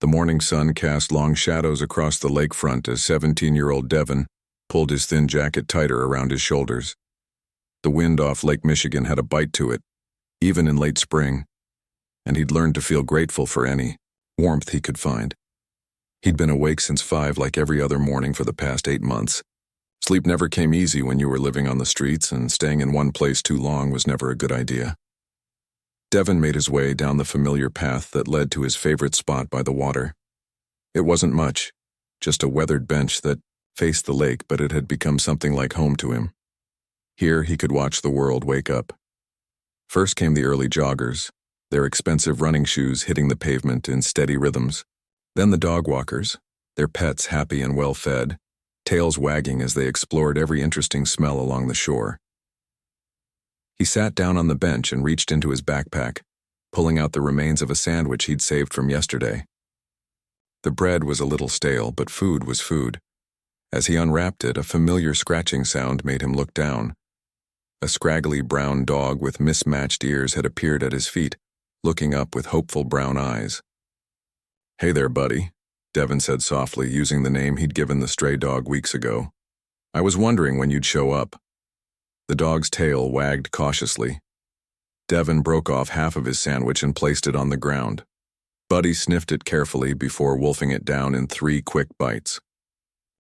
The morning sun cast long shadows across the lakefront as 17-year-old Devin pulled his thin jacket tighter around his shoulders. The wind off Lake Michigan had a bite to it, even in late spring, and he'd learned to feel grateful for any warmth he could find. He'd been awake since 5 like every other morning for the past 8 months. Sleep never came easy when you were living on the streets, and staying in one place too long was never a good idea. Devin made his way down the familiar path that led to his favorite spot by the water. It wasn't much, just a weathered bench that faced the lake, but it had become something like home to him. Here he could watch the world wake up. First came the early joggers, their expensive running shoes hitting the pavement in steady rhythms. Then the dog walkers, their pets happy and well-fed, tails wagging as they explored every interesting smell along the shore. He sat down on the bench and reached into his backpack, pulling out the remains of a sandwich he'd saved from yesterday. The bread was a little stale, but food was food. As he unwrapped it, a familiar scratching sound made him look down. A scraggly brown dog with mismatched ears had appeared at his feet, looking up with hopeful brown eyes. "Hey there, buddy," Devin said softly, using the name he'd given the stray dog weeks ago. "I was wondering when you'd show up." The dog's tail wagged cautiously. Devin broke off half of his sandwich and placed it on the ground. Buddy sniffed it carefully before wolfing it down in 3 quick bites.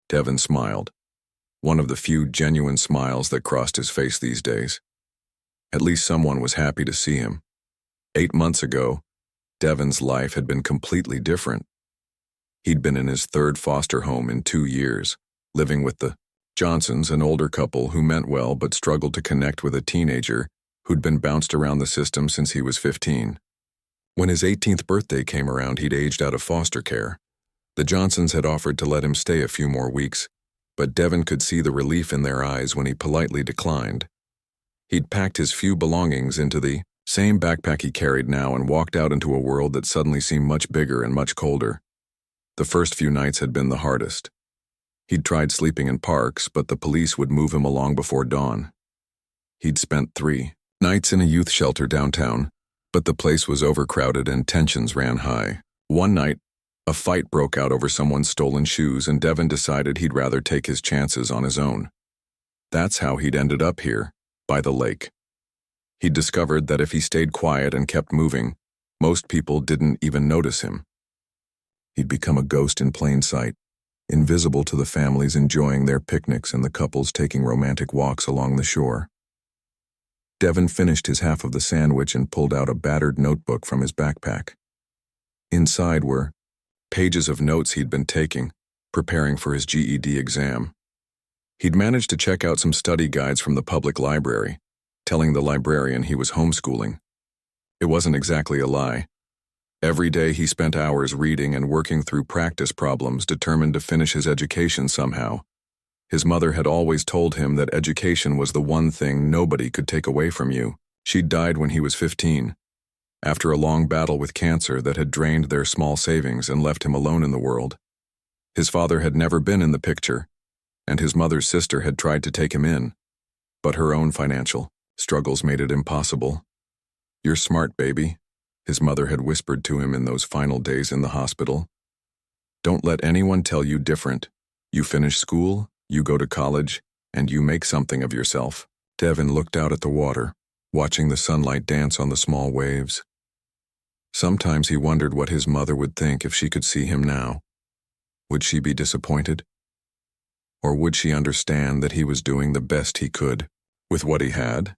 Devin smiled, one of the few genuine smiles that crossed his face these days. At least someone was happy to see him. 8 months ago, Devin's life had been completely different. He'd been in his 3rd foster home in 2 years, living with the Johnsons, an older couple who meant well but struggled to connect with a teenager who'd been bounced around the system since he was 15. When his 18th birthday came around, he'd aged out of foster care. The Johnsons had offered to let him stay a few more weeks, but Devin could see the relief in their eyes when he politely declined. He'd packed his few belongings into the same backpack he carried now and walked out into a world that suddenly seemed much bigger and much colder. The first few nights had been the hardest. He'd tried sleeping in parks, but the police would move him along before dawn. He'd spent 3 nights in a youth shelter downtown, but the place was overcrowded and tensions ran high. One night, a fight broke out over someone's stolen shoes, and Devin decided he'd rather take his chances on his own. That's how he'd ended up here, by the lake. He'd discovered that if he stayed quiet and kept moving, most people didn't even notice him. He'd become a ghost in plain sight, invisible to the families enjoying their picnics and the couples taking romantic walks along the shore. Devin finished his half of the sandwich and pulled out a battered notebook from his backpack. Inside were pages of notes he'd been taking, preparing for his GED exam. He'd managed to check out some study guides from the public library, telling the librarian he was homeschooling. It wasn't exactly a lie. Every day he spent hours reading and working through practice problems, determined to finish his education somehow. His mother had always told him that education was the one thing nobody could take away from you. She'd died when he was 15. After a long battle with cancer that had drained their small savings and left him alone in the world. His father had never been in the picture, and his mother's sister had tried to take him in, but her own financial struggles made it impossible. "You're smart, baby," his mother had whispered to him in those final days in the hospital. "Don't let anyone tell you different. You finish school, you go to college, and you make something of yourself." Devin looked out at the water, watching the sunlight dance on the small waves. Sometimes he wondered what his mother would think if she could see him now. Would she be disappointed? Or would she understand that he was doing the best he could with what he had?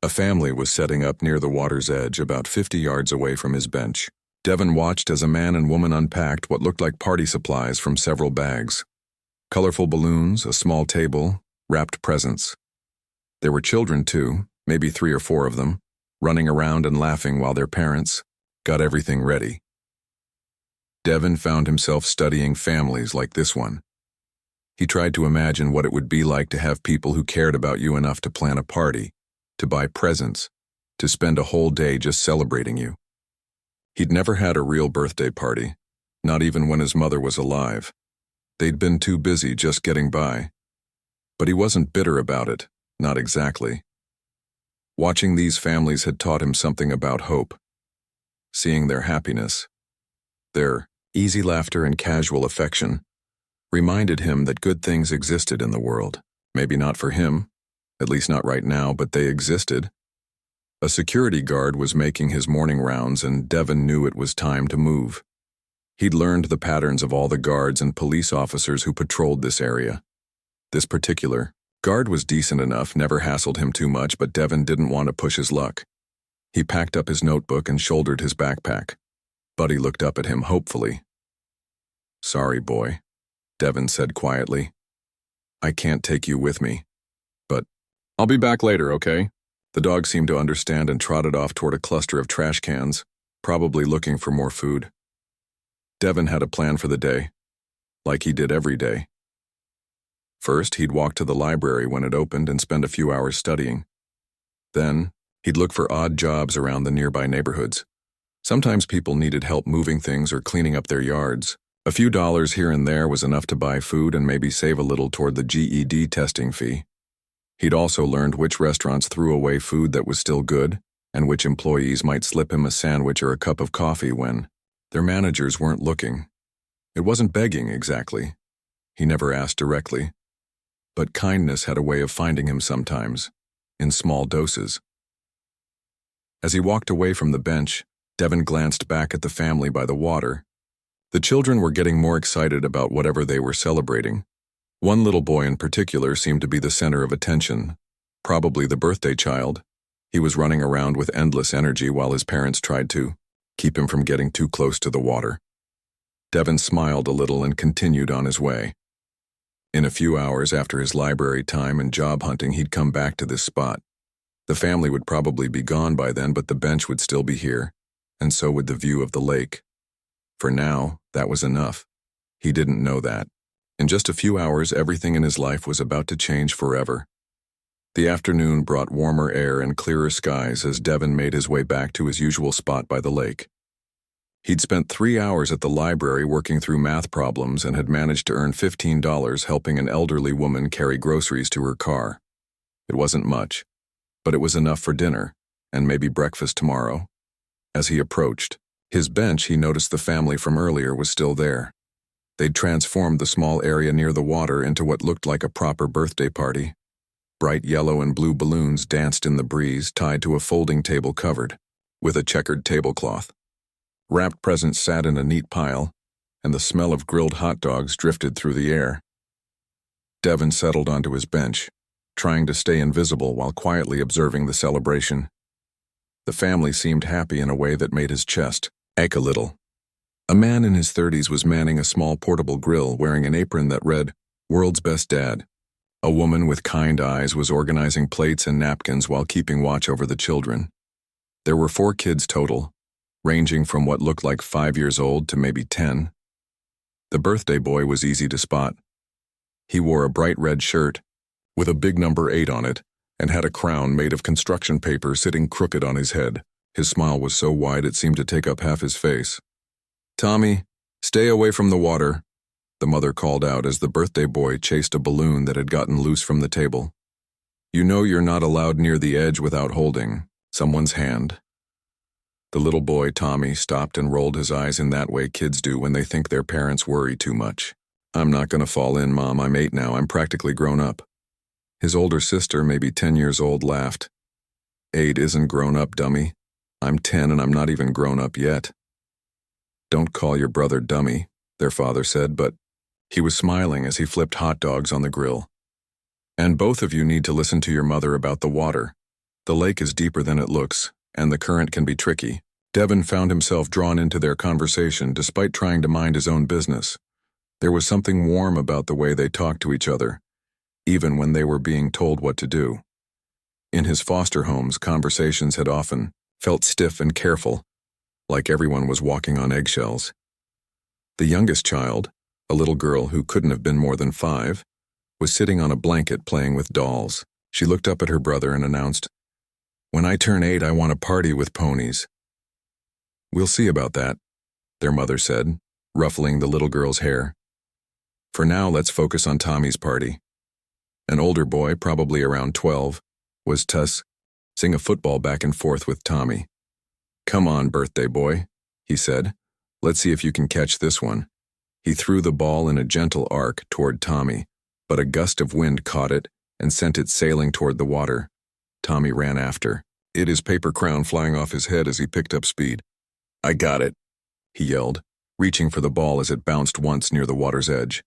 A family was setting up near the water's edge, about 50 yards away from his bench. Devin watched as a man and woman unpacked what looked like party supplies from several bags. Colorful balloons, a small table, wrapped presents. There were children too, maybe 3 or 4 of them, running around and laughing while their parents got everything ready. Devin found himself studying families like this one. He tried to imagine what it would be like to have people who cared about you enough to plan a party, to buy presents, to spend a whole day just celebrating you. He'd never had a real birthday party, not even when his mother was alive. They'd been too busy just getting by. But he wasn't bitter about it, not exactly. Watching these families had taught him something about hope. Seeing their happiness, their Easy laughter and casual affection reminded him that good things existed in the world. Maybe not for him, at least not right now, but they existed. A security guard was making his morning rounds, and Devin knew it was time to move. He'd learned the patterns of all the guards and police officers who patrolled this area. This particular guard was decent enough, never hassled him too much, but Devin didn't want to push his luck. He packed up his notebook and shouldered his backpack. Buddy looked up at him hopefully. "Sorry, boy," Devin said quietly. "I can't take you with me. But I'll be back later, okay?" The dog seemed to understand and trotted off toward a cluster of trash cans, probably looking for more food. Devin had a plan for the day, like he did every day. First, he'd walk to the library when it opened and spend a few hours studying. Then, he'd look for odd jobs around the nearby neighborhoods. Sometimes people needed help moving things or cleaning up their yards. A few dollars here and there was enough to buy food and maybe save a little toward the GED testing fee. He'd also learned which restaurants threw away food that was still good, and which employees might slip him a sandwich or a cup of coffee when their managers weren't looking. It wasn't begging exactly. He never asked directly. But kindness had a way of finding him sometimes, in small doses. As he walked away from the bench, Devin glanced back at the family by the water. The children were getting more excited about whatever they were celebrating. One little boy in particular seemed to be the center of attention, probably the birthday child. He was running around with endless energy while his parents tried to keep him from getting too close to the water. Devin smiled a little and continued on his way. In a few hours after his library time and job hunting, he'd come back to this spot. The family would probably be gone by then, but the bench would still be here, and so would the view of the lake. For now, that was enough. He didn't know that. In just a few hours, everything in his life was about to change forever. The afternoon brought warmer air and clearer skies as Devin made his way back to his usual spot by the lake. He'd spent 3 hours at the library working through math problems and had managed to earn $15 helping an elderly woman carry groceries to her car. It wasn't much, but it was enough for dinner, and maybe breakfast tomorrow. As he approached his bench, he noticed the family from earlier was still there. They'd transformed the small area near the water into what looked like a proper birthday party. Bright yellow and blue balloons danced in the breeze, tied to a folding table covered with a checkered tablecloth. Wrapped presents sat in a neat pile, and the smell of grilled hot dogs drifted through the air. Devin settled onto his bench, trying to stay invisible while quietly observing the celebration. The family seemed happy in a way that made his chest ache a little. A man in his 30s was manning a small portable grill wearing an apron that read, "World's Best Dad." A woman with kind eyes was organizing plates and napkins while keeping watch over the children. There were 4 kids total, ranging from what looked like 5 years old to maybe 10. The birthday boy was easy to spot. He wore a bright red shirt with a big number 8 on it and had a crown made of construction paper sitting crooked on his head. His smile was so wide it seemed to take up half his face. "Tommy, stay away from the water," the mother called out as the birthday boy chased a balloon that had gotten loose from the table. "You know you're not allowed near the edge without holding someone's hand." The little boy, Tommy, stopped and rolled his eyes in that way kids do when they think their parents worry too much. "I'm not gonna fall in, Mom. I'm 8 now. I'm practically grown up." His older sister, maybe 10 years old, laughed. "8 isn't grown up, dummy. I'm 10 and I'm not even grown up yet." "Don't call your brother dummy," their father said, but he was smiling as he flipped hot dogs on the grill. "And both of you need to listen to your mother about the water. The lake is deeper than it looks, and the current can be tricky." Devin found himself drawn into their conversation despite trying to mind his own business. There was something warm about the way they talked to each other, even when they were being told what to do. In his foster homes, conversations had often felt stiff and careful, like everyone was walking on eggshells. The youngest child, a little girl who couldn't have been more than 5, was sitting on a blanket playing with dolls. She looked up at her brother and announced, "When I turn 8, I want a party with ponies." "We'll see about that," their mother said, ruffling the little girl's hair. "For now, let's focus on Tommy's party." An older boy, probably around 12, was tossing a football back and forth with Tommy. "Come on, birthday boy," he said. Let's see if you can catch this one. He threw the ball in a gentle arc toward Tommy, but a gust of wind caught it and sent it sailing toward the water. Tommy ran after, his paper crown flying off his head as he picked up speed. "I got it," he yelled, reaching for the ball as it bounced once near the water's edge.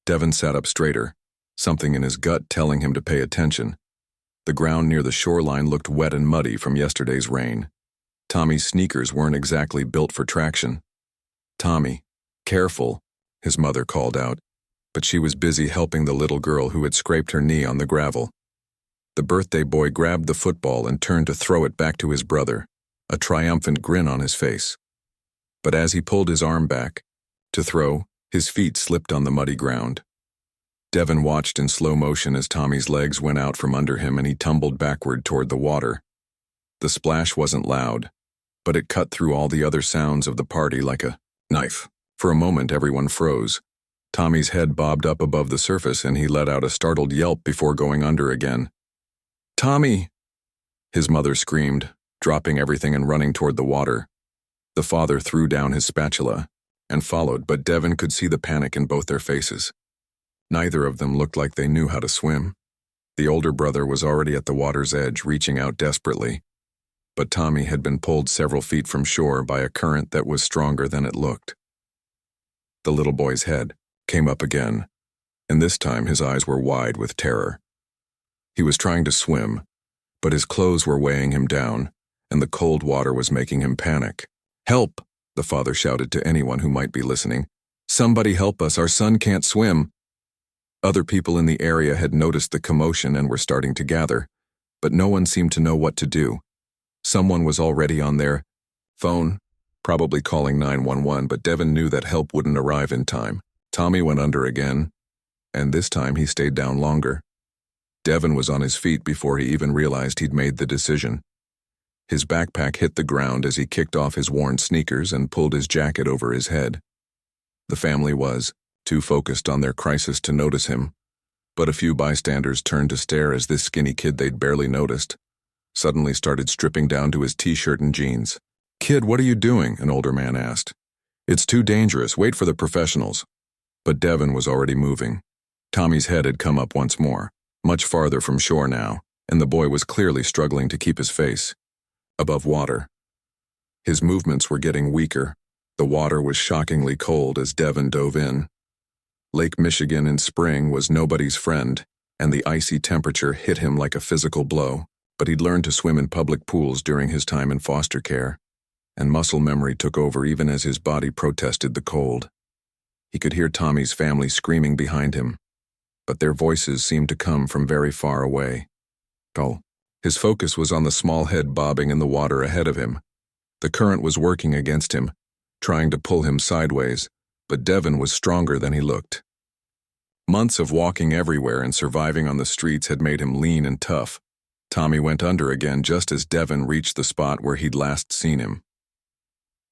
Devin sat up straighter, something in his gut telling him to pay attention. The ground near the shoreline looked wet and muddy from yesterday's rain. Tommy's sneakers weren't exactly built for traction. "Tommy, careful," his mother called out, but she was busy helping the little girl who had scraped her knee on the gravel. The birthday boy grabbed the football and turned to throw it back to his brother, a triumphant grin on his face. But as he pulled his arm back to throw, his feet slipped on the muddy ground. Devin watched in slow motion as Tommy's legs went out from under him and he tumbled backward toward the water. The splash wasn't loud, but it cut through all the other sounds of the party like a knife. For a moment, everyone froze. Tommy's head bobbed up above the surface and he let out a startled yelp before going under again. "Tommy!" his mother screamed, dropping everything and running toward the water. The father threw down his spatula and followed, but Devin could see the panic in both their faces. Neither of them looked like they knew how to swim. The older brother was already at the water's edge, reaching out desperately. But Tommy had been pulled several feet from shore by a current that was stronger than it looked. The little boy's head came up again, and this time his eyes were wide with terror. He was trying to swim, but his clothes were weighing him down, and the cold water was making him panic. "Help!" the father shouted to anyone who might be listening. "Somebody help us, our son can't swim." Other people in the area had noticed the commotion and were starting to gather, but no one seemed to know what to do. Someone was already on their phone, probably calling 911, but Devin knew that help wouldn't arrive in time. Tommy went under again, and this time he stayed down longer. Devin was on his feet before he even realized he'd made the decision. His backpack hit the ground as he kicked off his worn sneakers and pulled his jacket over his head. The family was too focused on their crisis to notice him, but a few bystanders turned to stare as this skinny kid they'd barely noticed suddenly started stripping down to his t-shirt and jeans. "Kid, what are you doing?" an older man asked. "It's too dangerous, wait for the professionals." But Devin was already moving. Tommy's head had come up once more, much farther from shore now, and the boy was clearly struggling to keep his face above water. His movements were getting weaker. The water was shockingly cold as Devin dove in. Lake Michigan in spring was nobody's friend, and the icy temperature hit him like a physical blow, but he'd learned to swim in public pools during his time in foster care, and muscle memory took over even as his body protested the cold. He could hear Tommy's family screaming behind him, but their voices seemed to come from very far away. His focus was on the small head bobbing in the water ahead of him. The current was working against him, trying to pull him sideways, but Devin was stronger than he looked. Months of walking everywhere and surviving on the streets had made him lean and tough. Tommy went under again just as Devin reached the spot where he'd last seen him.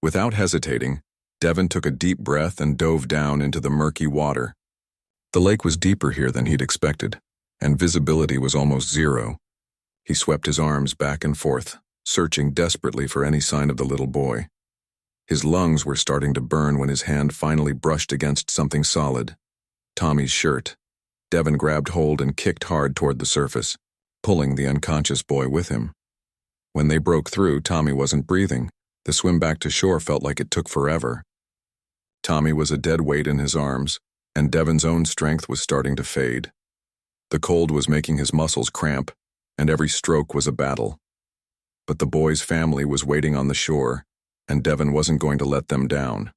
Without hesitating, Devin took a deep breath and dove down into the murky water. The lake was deeper here than he'd expected, and visibility was almost zero. He swept his arms back and forth, searching desperately for any sign of the little boy. His lungs were starting to burn when his hand finally brushed against something solid. Tommy's shirt. Devin grabbed hold and kicked hard toward the surface, pulling the unconscious boy with him. When they broke through, Tommy wasn't breathing. The swim back to shore felt like it took forever. Tommy was a dead weight in his arms, and Devin's own strength was starting to fade. The cold was making his muscles cramp, and every stroke was a battle. But the boy's family was waiting on the shore, and Devin wasn't going to let them down.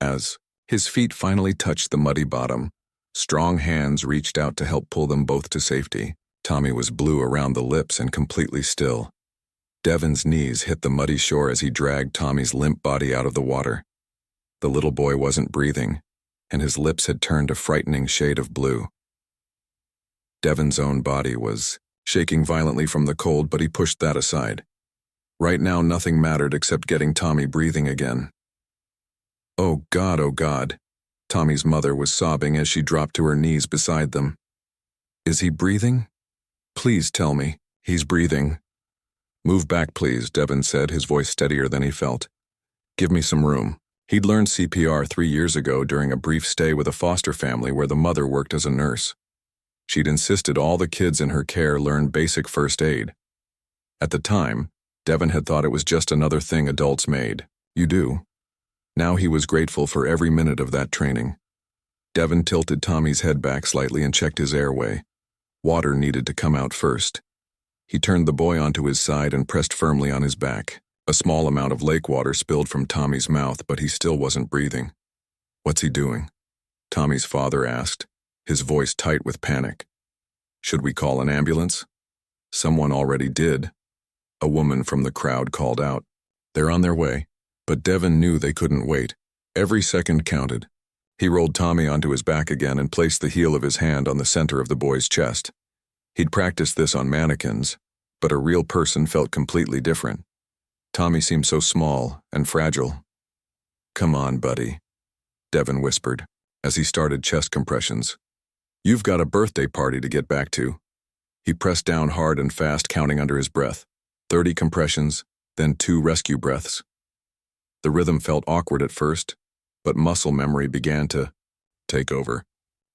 As his feet finally touched the muddy bottom, strong hands reached out to help pull them both to safety. Tommy was blue around the lips and completely still. Devin's knees hit the muddy shore as he dragged Tommy's limp body out of the water. The little boy wasn't breathing, and his lips had turned a frightening shade of blue. Devin's own body was shaking violently from the cold, but he pushed that aside. Right now, nothing mattered except getting Tommy breathing again. Oh God, Tommy's mother was sobbing as she dropped to her knees beside them. "Is he breathing? Please tell me, he's breathing." "Move back, please," Devin said, his voice steadier than he felt. "Give me some room." He'd learned CPR 3 years ago during a brief stay with a foster family where the mother worked as a nurse. She'd insisted all the kids in her care learn basic first aid. At the time, Devin had thought it was just another thing adults made. You do. Now he was grateful for every minute of that training. Devin tilted Tommy's head back slightly and checked his airway. Water needed to come out first. He turned the boy onto his side and pressed firmly on his back. A small amount of lake water spilled from Tommy's mouth, but he still wasn't breathing. "What's he doing?" Tommy's father asked, his voice tight with panic. "Should we call an ambulance?" Someone already did. A woman from the crowd called out. "They're on their way." But Devin knew they couldn't wait. Every second counted. He rolled Tommy onto his back again and placed the heel of his hand on the center of the boy's chest. He'd practiced this on mannequins, but a real person felt completely different. Tommy seemed so small and fragile. "Come on, buddy," Devin whispered, as he started chest compressions. "You've got a birthday party to get back to." He pressed down hard and fast, counting under his breath. 30 compressions, then 2 rescue breaths. The rhythm felt awkward at first, but muscle memory began to take over.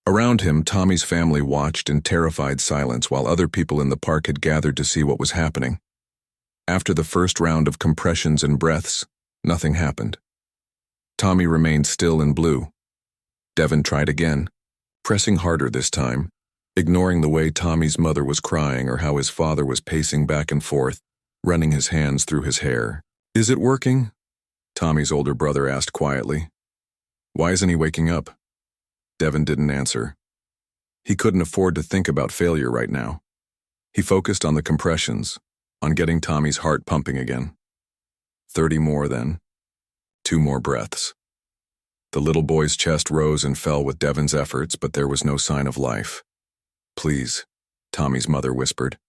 Around him, Tommy's family watched in terrified silence while other people in the park had gathered to see what was happening. After the first round of compressions and breaths, nothing happened. Tommy remained still and blue. Devin tried again, pressing harder this time, ignoring the way Tommy's mother was crying or how his father was pacing back and forth, running his hands through his hair. "Is it working?" Tommy's older brother asked quietly. "Why isn't he waking up?" Devin didn't answer. He couldn't afford to think about failure right now. He focused on the compressions, on getting Tommy's heart pumping again. 30 more then. 2 more breaths. The little boy's chest rose and fell with Devin's efforts, but there was no sign of life. "Please," Tommy's mother whispered.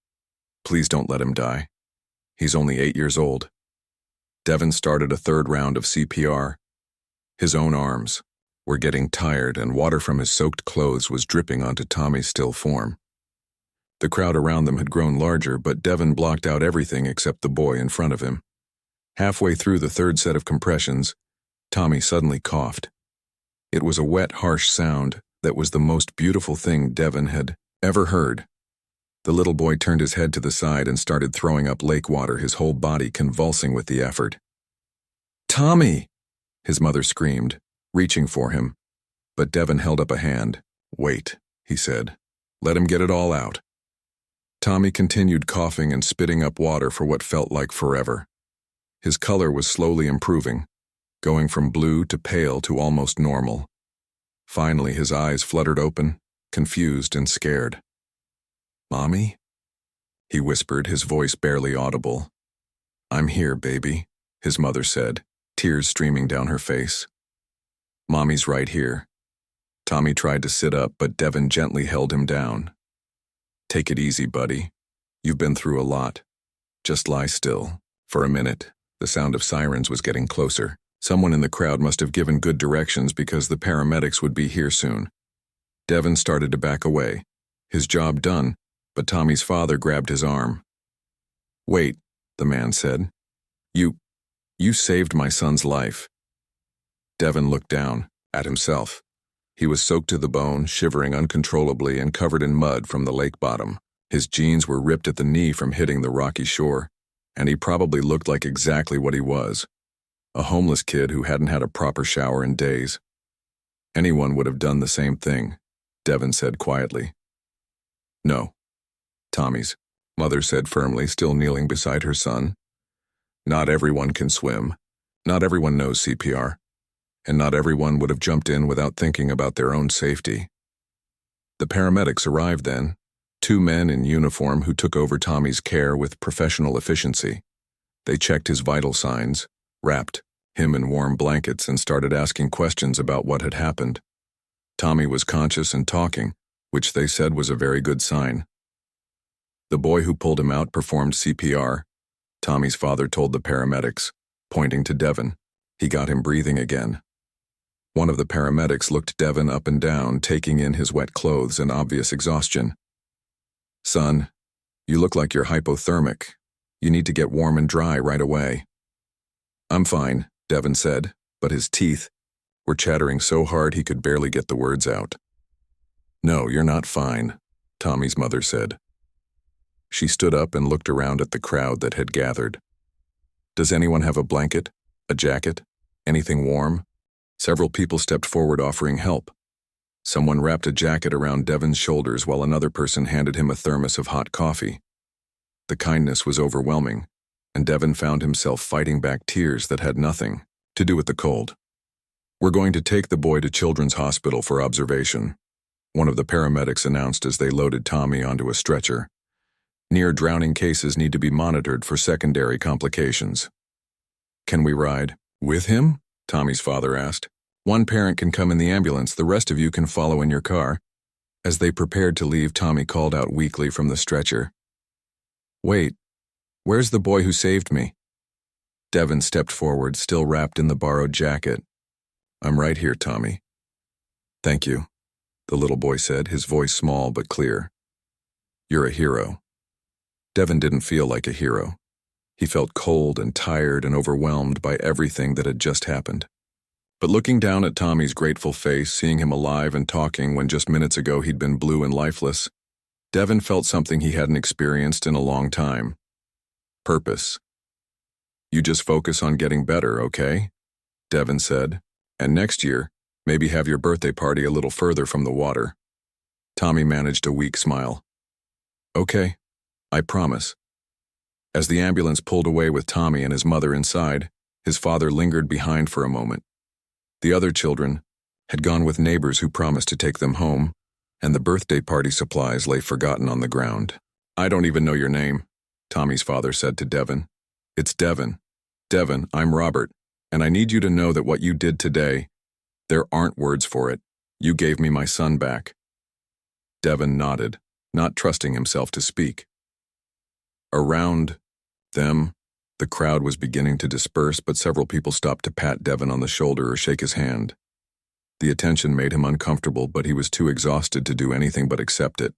"Please don't let him die. He's only 8 years old." Devin started a 3rd round of CPR. His own arms were getting tired and water from his soaked clothes was dripping onto Tommy's still form. The crowd around them had grown larger, but Devin blocked out everything except the boy in front of him. Halfway through the 3rd set of compressions, Tommy suddenly coughed. It was a wet, harsh sound that was the most beautiful thing Devin had ever heard. The little boy turned his head to the side and started throwing up lake water, his whole body convulsing with the effort. "Tommy!" his mother screamed, reaching for him. But Devin held up a hand. "Wait," he said. "Let him get it all out." Tommy continued coughing and spitting up water for what felt like forever. His color was slowly improving, going from blue to pale to almost normal. Finally, his eyes fluttered open, confused and scared. "Mommy?" he whispered, his voice barely audible. "I'm here, baby," his mother said, tears streaming down her face. "Mommy's right here." Tommy tried to sit up, but Devin gently held him down. "Take it easy, buddy. You've been through a lot. Just lie still." For a minute, the sound of sirens was getting closer. Someone in the crowd must have given good directions because the paramedics would be here soon. Devin started to back away, his job done, but Tommy's father grabbed his arm. "Wait," the man said. You saved my son's life." Devin looked down at himself. He was soaked to the bone, shivering uncontrollably and covered in mud from the lake bottom. His jeans were ripped at the knee from hitting the rocky shore, and he probably looked like exactly what he was, a homeless kid who hadn't had a proper shower in days. "Anyone would have done the same thing," Devin said quietly. "No," Tommy's mother said firmly, still kneeling beside her son. "Not everyone can swim. Not everyone knows CPR. And not everyone would have jumped in without thinking about their own safety." The paramedics arrived then, 2 men in uniform who took over Tommy's care with professional efficiency. They checked his vital signs, wrapped him in warm blankets, and started asking questions about what had happened. Tommy was conscious and talking, which they said was a very good sign. The boy who pulled him out performed CPR, Tommy's father told the paramedics, pointing to Devin. He got him breathing again. One of the paramedics looked Devin up and down, taking in his wet clothes and obvious exhaustion. "Son, you look like you're hypothermic. You need to get warm and dry right away." "I'm fine," Devin said, but his teeth were chattering so hard he could barely get the words out. "No, you're not fine," Tommy's mother said. She stood up and looked around at the crowd that had gathered. "Does anyone have a blanket, a jacket, anything warm?" Several people stepped forward offering help. Someone wrapped a jacket around Devin's shoulders while another person handed him a thermos of hot coffee. The kindness was overwhelming, and Devin found himself fighting back tears that had nothing to do with the cold. "We're going to take the boy to Children's Hospital for observation," one of the paramedics announced as they loaded Tommy onto a stretcher. "Near-drowning cases need to be monitored for secondary complications." "Can we ride with him?" Tommy's father asked. "One parent can come in the ambulance, the rest of you can follow in your car." As they prepared to leave, Tommy called out weakly from the stretcher, "Wait, where's the boy who saved me?" Devin stepped forward, still wrapped in the borrowed jacket. "I'm right here, Tommy." "Thank you," the little boy said, his voice small but clear. "You're a hero." Devin didn't feel like a hero. He felt cold and tired and overwhelmed by everything that had just happened. But looking down at Tommy's grateful face, seeing him alive and talking when just minutes ago he'd been blue and lifeless, Devin felt something he hadn't experienced in a long time. Purpose. "You just focus on getting better, okay?" Devin said. "And next year, maybe have your birthday party a little further from the water." Tommy managed a weak smile. "Okay, I promise." As the ambulance pulled away with Tommy and his mother inside, his father lingered behind for a moment. The other children had gone with neighbors who promised to take them home, and the birthday party supplies lay forgotten on the ground. "I don't even know your name," Tommy's father said to Devin. "It's Devin. Devin, I'm Robert, and I need you to know that what you did today, there aren't words for it. You gave me my son back." Devin nodded, not trusting himself to speak. Around them, the crowd was beginning to disperse, but several people stopped to pat Devin on the shoulder or shake his hand. The attention made him uncomfortable, but he was too exhausted to do anything but accept it.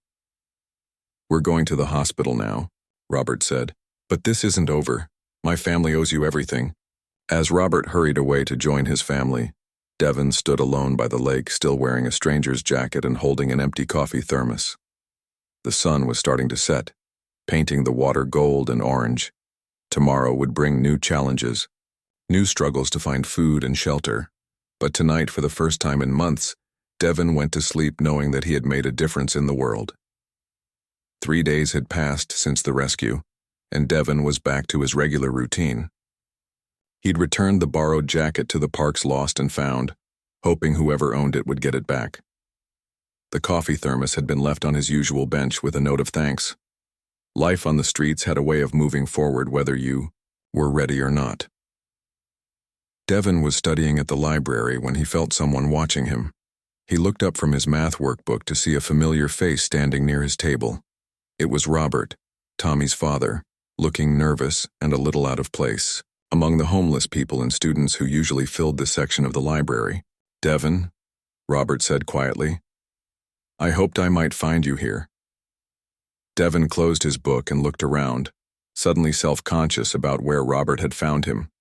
"We're going to the hospital now," Robert said. "But this isn't over. My family owes you everything." As Robert hurried away to join his family, Devin stood alone by the lake, still wearing a stranger's jacket and holding an empty coffee thermos. The sun was starting to set, painting the water gold and orange. Tomorrow would bring new challenges, new struggles to find food and shelter. But tonight, for the first time in months, Devin went to sleep knowing that he had made a difference in the world. 3 days had passed since the rescue, and Devin was back to his regular routine. He'd returned the borrowed jacket to the park's lost and found, hoping whoever owned it would get it back. The coffee thermos had been left on his usual bench with a note of thanks. Life on the streets had a way of moving forward whether you were ready or not. Devin was studying at the library when he felt someone watching him. He looked up from his math workbook to see a familiar face standing near his table. It was Robert, Tommy's father, looking nervous and a little out of place among the homeless people and students who usually filled this section of the library. "Devin," Robert said quietly, "I hoped I might find you here." Devin closed his book and looked around, suddenly self-conscious about where Robert had found him.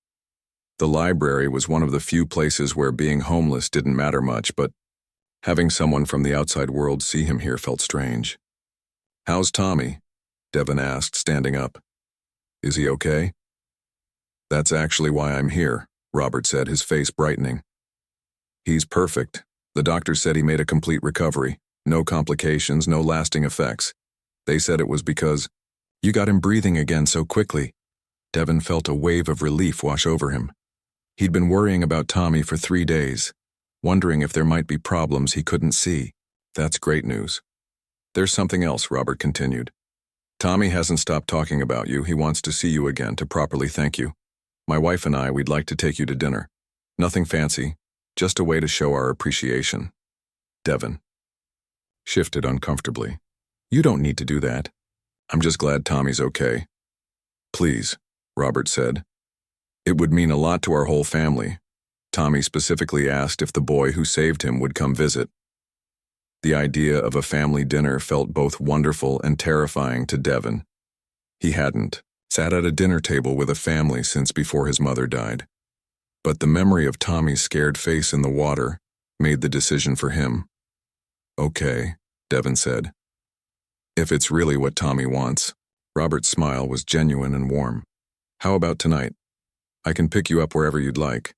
The library was one of the few places where being homeless didn't matter much, but having someone from the outside world see him here felt strange. "How's Tommy?" Devin asked, standing up. "Is he okay?" "That's actually why I'm here," Robert said, his face brightening. "He's perfect. The doctor said he made a complete recovery. No complications, no lasting effects. They said it was because you got him breathing again so quickly." Devin felt a wave of relief wash over him. He'd been worrying about Tommy for 3 days, wondering if there might be problems he couldn't see. "That's great news." "There's something else," Robert continued. "Tommy hasn't stopped talking about you. He wants to see you again to properly thank you. My wife and we'd like to take you to dinner. Nothing fancy, just a way to show our appreciation." Devin shifted uncomfortably. "You don't need to do that. I'm just glad Tommy's okay." "Please," Robert said. "It would mean a lot to our whole family." Tommy specifically asked if the boy who saved him would come visit. The idea of a family dinner felt both wonderful and terrifying to Devin. He hadn't Sat at a dinner table with a family since before his mother died. But the memory of Tommy's scared face in the water made the decision for him. Okay, Devon said. If it's really what Tommy wants. Robert's smile was genuine and warm. How about tonight? I can pick you up wherever you'd like.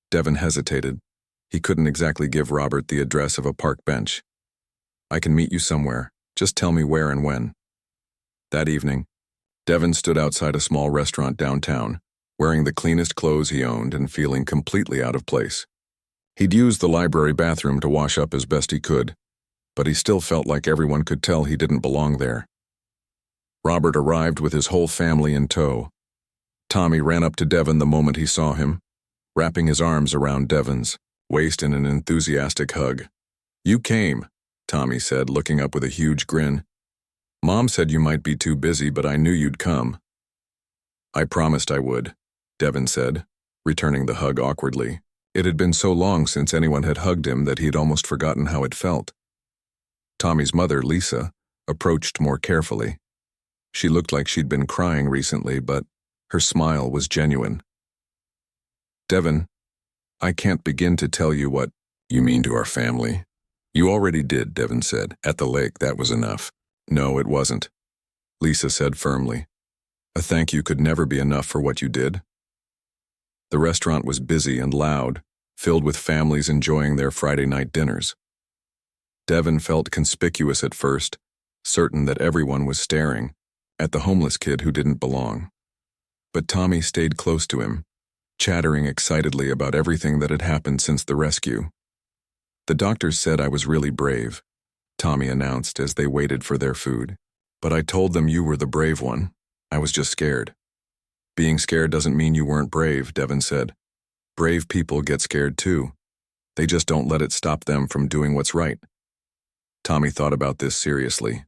Devon hesitated. He couldn't exactly give Robert the address of a park bench. I can meet you somewhere. Just tell me where and when. That evening, Devon stood outside a small restaurant downtown, wearing the cleanest clothes he owned and feeling completely out of place. He'd used the library bathroom to wash up as best he could, but he still felt like everyone could tell he didn't belong there. Robert arrived with his whole family in tow. Tommy ran up to Devon the moment he saw him, wrapping his arms around Devon's waist in an enthusiastic hug. You came, Tommy said, looking up with a huge grin. Mom said you might be too busy, but I knew you'd come. I promised I would, Devon said, returning the hug awkwardly. It had been so long since anyone had hugged him that he had almost forgotten how it felt. Tommy's mother, Lisa, approached more carefully. She looked like she'd been crying recently, but her smile was genuine. Devon, I can't begin to tell you what you mean to our family. You already did, Devon said. At the lake, that was enough. No, it wasn't, Lisa said firmly. A thank you could never be enough for what you did. The restaurant was busy and loud, filled with families enjoying their Friday night dinners. Devon felt conspicuous at first, certain that everyone was staring at the homeless kid who didn't belong. But Tommy stayed close to him, chattering excitedly about everything that had happened since the rescue. The doctors said I was really brave, Tommy announced as they waited for their food. But I told them you were the brave one. I was just scared. Being scared doesn't mean you weren't brave, Devon said. Brave people get scared too. They just don't let it stop them from doing what's right. Tommy thought about this seriously.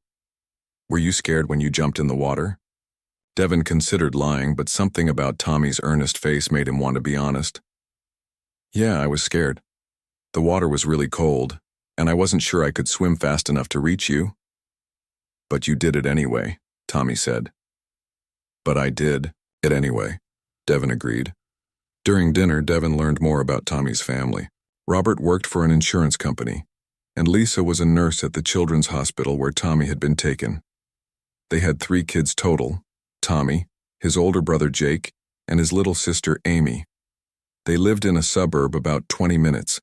Were you scared when you jumped in the water? Devon considered lying, but something about Tommy's earnest face made him want to be honest. Yeah, I was scared. The water was really cold, and I wasn't sure I could swim fast enough to reach you. But you did it anyway, Tommy said. But I did it anyway, Devon agreed. During dinner, Devon learned more about Tommy's family. Robert worked for an insurance company, and Lisa was a nurse at the children's hospital where Tommy had been taken. They had 3 kids total: Tommy, his older brother Jake, and his little sister Amy. They lived in a suburb about 20 minutes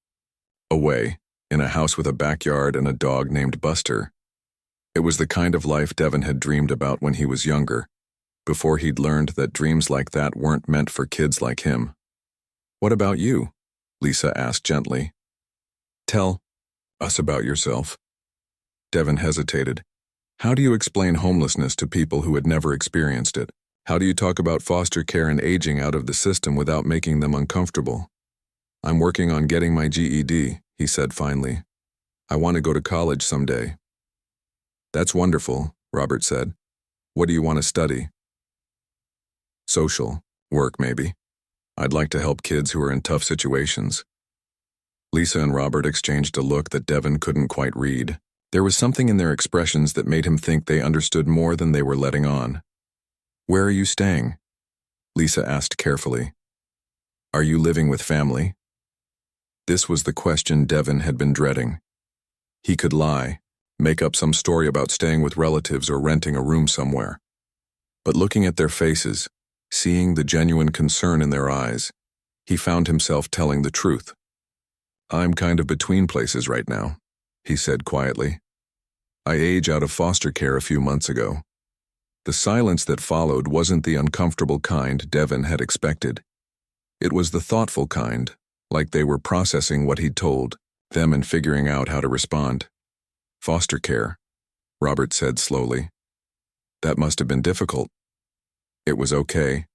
away, in a house with a backyard and a dog named Buster. It was the kind of life Devon had dreamed about when he was younger, before he'd learned that dreams like that weren't meant for kids like him. What about you? Lisa asked gently. Tell us about yourself. Devon hesitated. How do you explain homelessness to people who had never experienced it? How do you talk about foster care and aging out of the system without making them uncomfortable? I'm working on getting my GED, he said finally. I want to go to college someday. That's wonderful, Robert said. What do you want to study? Social work, maybe. I'd like to help kids who are in tough situations. Lisa and Robert exchanged a look that Devon couldn't quite read. There was something in their expressions that made him think they understood more than they were letting on. Where are you staying? Lisa asked carefully. Are you living with family? This was the question Devon had been dreading. He could lie, make up some story about staying with relatives or renting a room somewhere. But looking at their faces, seeing the genuine concern in their eyes, he found himself telling the truth. I'm kind of between places right now, he said quietly. I aged out of foster care a few months ago. The silence that followed wasn't the uncomfortable kind Devon had expected. It was the thoughtful kind, like they were processing what he'd told them and figuring out how to respond. Foster care, Robert said slowly. That must have been difficult. It was okay,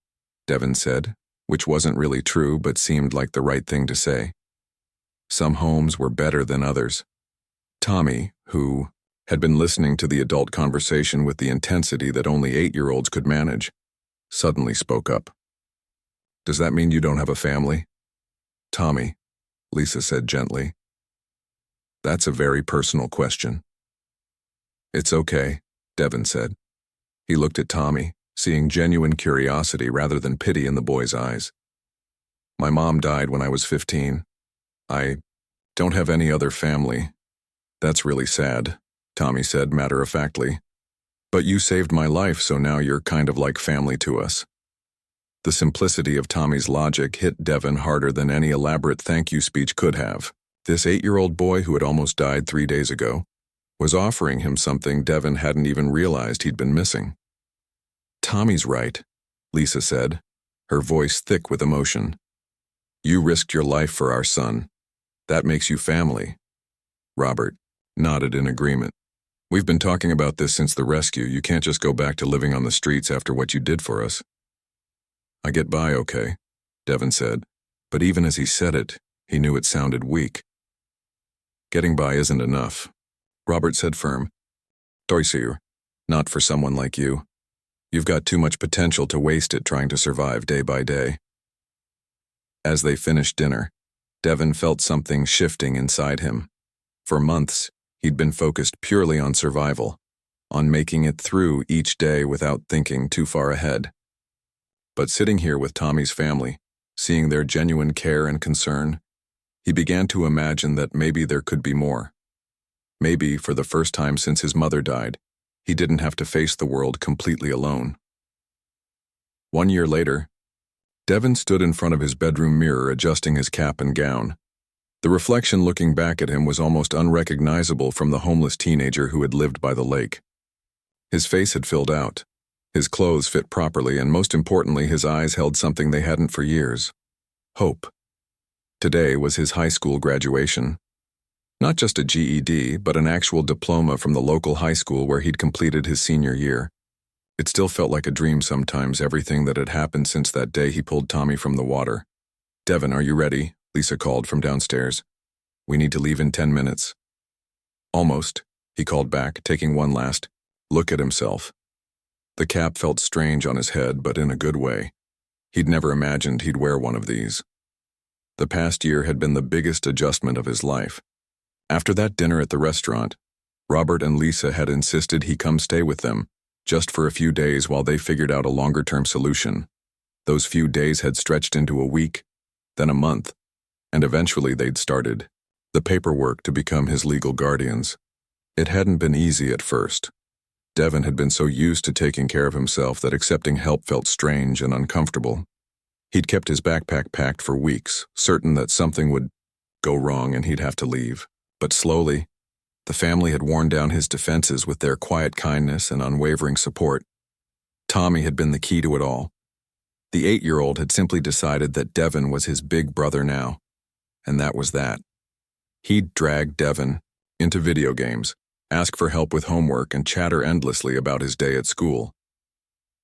Devon said, which wasn't really true but seemed like the right thing to say. Some homes were better than others. Tommy, who had been listening to the adult conversation with the intensity that only 8-year-olds could manage, suddenly spoke up. Does that mean you don't have a family? Tommy, Lisa said gently. That's a very personal question. It's okay, Devon said. He looked at Tommy, seeing genuine curiosity rather than pity in the boy's eyes. My mom died when I was 15. I don't have any other family. That's really sad, Tommy said matter-of-factly. But you saved my life, so now you're kind of like family to us. The simplicity of Tommy's logic hit Devin harder than any elaborate thank you speech could have. This 8-year-old boy who had almost died 3 days ago was offering him something Devin hadn't even realized he'd been missing. Tommy's right, Lisa said, her voice thick with emotion. You risked your life for our son. That makes you family. Robert nodded in agreement. We've been talking about this since the rescue. You can't just go back to living on the streets after what you did for us. I get by okay, Devin said, but even as he said it, he knew it sounded weak. Getting by isn't enough, Robert said firm. Toisier, not for someone like you. You've got too much potential to waste it trying to survive day by day. As they finished dinner, Devin felt something shifting inside him. For months, he'd been focused purely on survival, on making it through each day without thinking too far ahead. But sitting here with Tommy's family, seeing their genuine care and concern, he began to imagine that maybe there could be more. Maybe, for the first time since his mother died, he didn't have to face the world completely alone. 1 year later, Devin stood in front of his bedroom mirror adjusting his cap and gown. The reflection looking back at him was almost unrecognizable from the homeless teenager who had lived by the lake. His face had filled out, his clothes fit properly, and most importantly, his eyes held something they hadn't for years: hope. Today was his high school graduation. Not just a GED, but an actual diploma from the local high school where he'd completed his senior year. It still felt like a dream sometimes, everything that had happened since that day he pulled Tommy from the water. Devin, are you ready? Lisa called from downstairs. We need to leave in 10 minutes. Almost, he called back, taking one last look at himself. The cap felt strange on his head, but in a good way. He'd never imagined he'd wear one of these. The past year had been the biggest adjustment of his life. After that dinner at the restaurant, Robert and Lisa had insisted he come stay with them, just for a few days while they figured out a longer-term solution. Those few days had stretched into a week, then a month, and eventually they'd started the paperwork to become his legal guardians. It hadn't been easy at first. Devin had been so used to taking care of himself that accepting help felt strange and uncomfortable. He'd kept his backpack packed for weeks, certain that something would go wrong and he'd have to leave. But slowly, the family had worn down his defenses with their quiet kindness and unwavering support. Tommy had been the key to it all. The 8-year-old had simply decided that Devin was his big brother now, and that was that. He'd drag Devin into video games, ask for help with homework, and chatter endlessly about his day at school.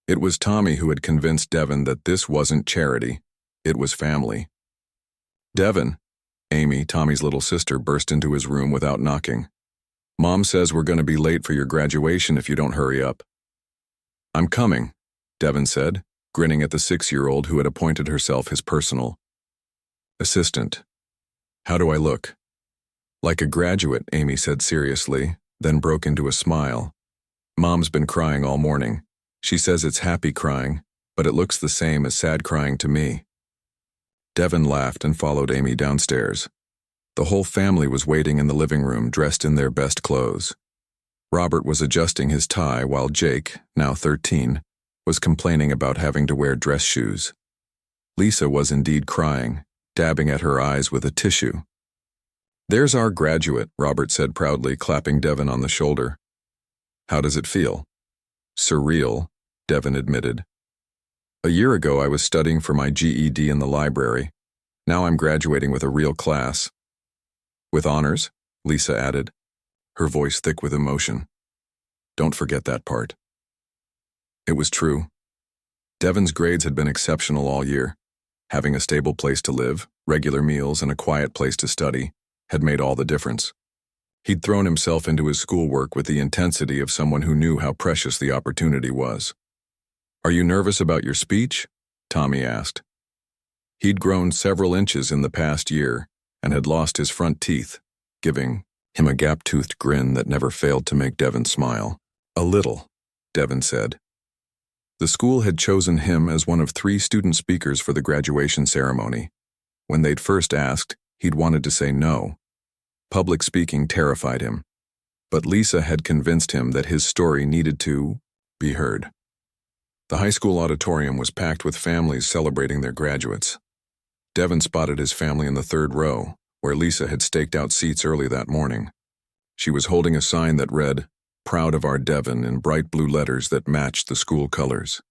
It was Tommy who had convinced Devin that this wasn't charity, it was family. Devin, Amy, Tommy's little sister, burst into his room without knocking. Mom says we're going to be late for your graduation if you don't hurry up. I'm coming, Devin said, grinning at the 6-year-old who had appointed herself his personal assistant. How do I look? Like a graduate, Amy said seriously, then broke into a smile. Mom's been crying all morning. She says it's happy crying, but it looks the same as sad crying to me. Devin laughed and followed Amy downstairs. The whole family was waiting in the living room, dressed in their best clothes. Robert was adjusting his tie while Jake, now 13, was complaining about having to wear dress shoes. Lisa was indeed crying, dabbing at her eyes with a tissue. There's our graduate, Robert said proudly, clapping Devin on the shoulder. How does it feel? Surreal, Devin admitted. A year ago I was studying for my GED in the library. Now I'm graduating with a real class. With honors, Lisa added, her voice thick with emotion. Don't forget that part. It was true. Devin's grades had been exceptional all year. Having a stable place to live, regular meals, and a quiet place to study had made all the difference. He'd thrown himself into his schoolwork with the intensity of someone who knew how precious the opportunity was. Are you nervous about your speech? Tommy asked. He'd grown several inches in the past year and had lost his front teeth, giving him a gap-toothed grin that never failed to make Devin smile. A little, Devin said. The school had chosen him as one of 3 student speakers for the graduation ceremony. When they'd first asked, he'd wanted to say no. Public speaking terrified him. But Lisa had convinced him that his story needed to be heard. The high school auditorium was packed with families celebrating their graduates. Devin spotted his family in the 3rd row, where Lisa had staked out seats early that morning. She was holding a sign that read, "Proud of our Devin," in bright blue letters that matched the school colors.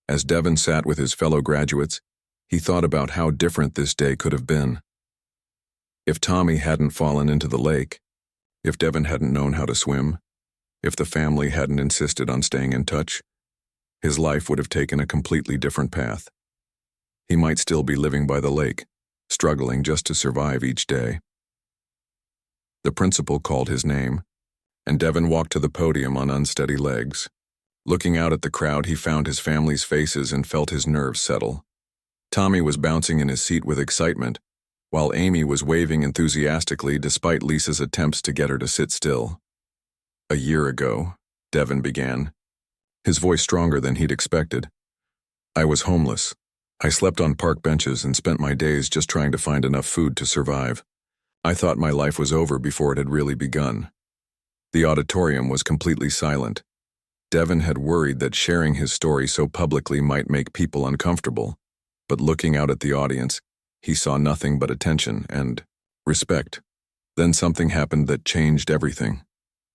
As Devin sat with his fellow graduates, he thought about how different this day could have been. If Tommy hadn't fallen into the lake, if Devin hadn't known how to swim, if the family hadn't insisted on staying in touch, his life would have taken a completely different path. He might still be living by the lake, struggling just to survive each day. The principal called his name, and Devin walked to the podium on unsteady legs. Looking out at the crowd, he found his family's faces and felt his nerves settle. Tommy was bouncing in his seat with excitement, while Amy was waving enthusiastically despite Lisa's attempts to get her to sit still. "A year ago," Devin began, his voice stronger than he'd expected. "I was homeless. I slept on park benches and spent my days just trying to find enough food to survive. I thought my life was over before it had really begun." The auditorium was completely silent. Devin had worried that sharing his story so publicly might make people uncomfortable, but looking out at the audience, he saw nothing but attention and respect. Then something happened that changed everything.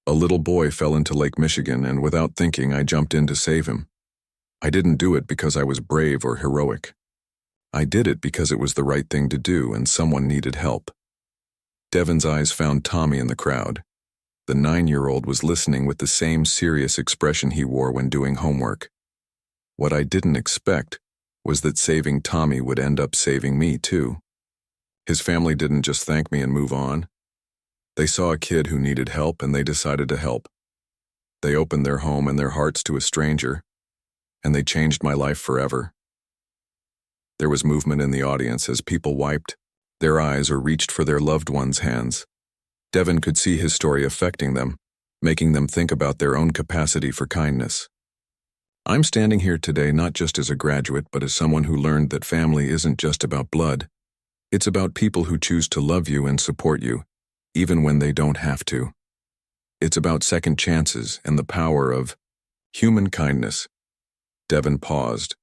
A little boy fell into Lake Michigan, and without thinking, I jumped in to save him. I didn't do it because I was brave or heroic. I did it because it was the right thing to do and someone needed help. Devin's eyes found Tommy in the crowd. The 9-year-old was listening with the same serious expression he wore when doing homework. What I didn't expect was that saving Tommy would end up saving me too. His family didn't just thank me and move on. They saw a kid who needed help and they decided to help. They opened their home and their hearts to a stranger, and they changed my life forever. There was movement in the audience as people wiped their eyes or reached for their loved ones' hands. Devin could see his story affecting them, making them think about their own capacity for kindness. I'm standing here today not just as a graduate, but as someone who learned that family isn't just about blood. It's about people who choose to love you and support you, even when they don't have to. It's about second chances and the power of human kindness. Devin paused,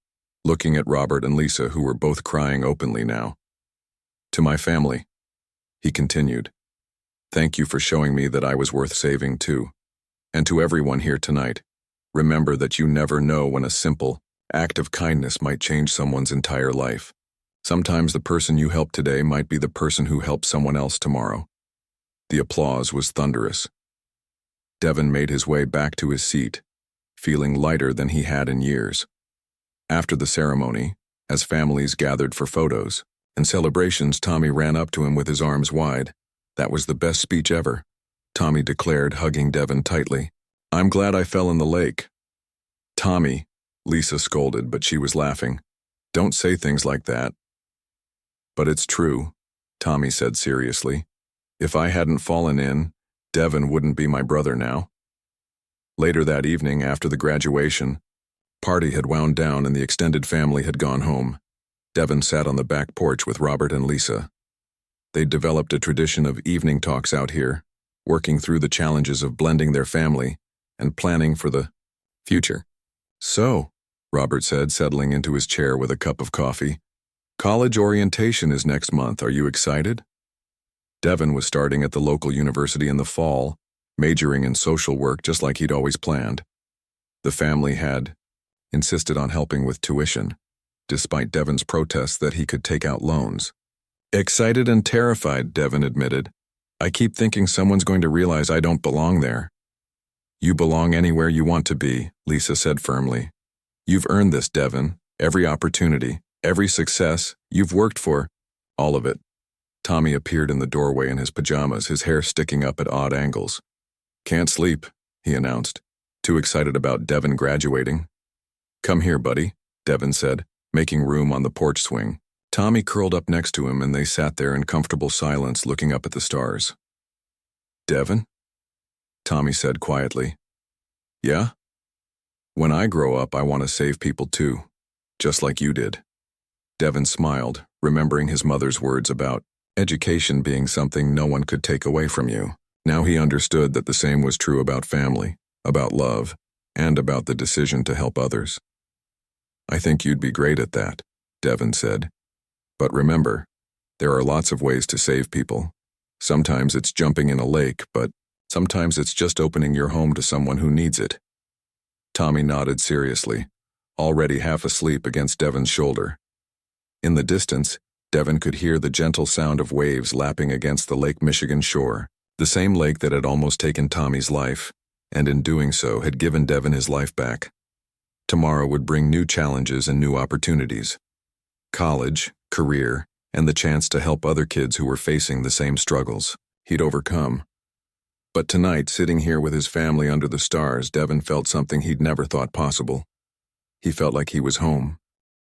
looking at Robert and Lisa, who were both crying openly now. "To my family," he continued, "thank you for showing me that I was worth saving too. And to everyone here tonight, remember that you never know when a simple act of kindness might change someone's entire life. Sometimes the person you help today might be the person who helps someone else tomorrow." The applause was thunderous. Devin made his way back to his seat, feeling lighter than he had in years. After the ceremony, as families gathered for photos and celebrations, Tommy ran up to him with his arms wide. "That was the best speech ever," Tommy declared, hugging Devin tightly. "I'm glad I fell in the lake." "Tommy," Lisa scolded, but she was laughing. "Don't say things like that." "But it's true," Tommy said seriously. "If I hadn't fallen in, Devin wouldn't be my brother now." Later that evening, after the graduation party had wound down and the extended family had gone home, Devin sat on the back porch with Robert and Lisa. They'd developed a tradition of evening talks out here, working through the challenges of blending their family and planning for the future. "So," Robert said, settling into his chair with a cup of coffee, "college orientation is next month. Are you excited?" Devin was starting at the local university in the fall, majoring in social work just like he'd always planned. The family had insisted on helping with tuition, despite Devin's protests that he could take out loans. "Excited and terrified," Devin admitted. "I keep thinking someone's going to realize I don't belong there." "You belong anywhere you want to be," Lisa said firmly. "You've earned this, Devin. Every opportunity, every success, you've worked for all of it." Tommy appeared in the doorway in his pajamas, his hair sticking up at odd angles. "Can't sleep," he announced, too excited about Devin graduating. "Come here, buddy," Devin said, making room on the porch swing. Tommy curled up next to him and they sat there in comfortable silence looking up at the stars. "Devin?" Tommy said quietly. "Yeah?" When I grow up, I want to save people too, just like you did. Devin smiled, remembering his mother's words about education being something no one could take away from you. Now he understood that the same was true about family, about love, and about the decision to help others. I think you'd be great at that, Devin said. But remember, there are lots of ways to save people. Sometimes it's jumping in a lake, but sometimes it's just opening your home to someone who needs it. Tommy nodded seriously, already half asleep against Devin's shoulder. In the distance, Devin could hear the gentle sound of waves lapping against the Lake Michigan shore, the same lake that had almost taken Tommy's life, and in doing so had given Devin his life back. Tomorrow would bring new challenges and new opportunities. College, career, and the chance to help other kids who were facing the same struggles. He'd overcome. But tonight, sitting here with his family under the stars, Devin felt something he'd never thought possible. He felt like he was home.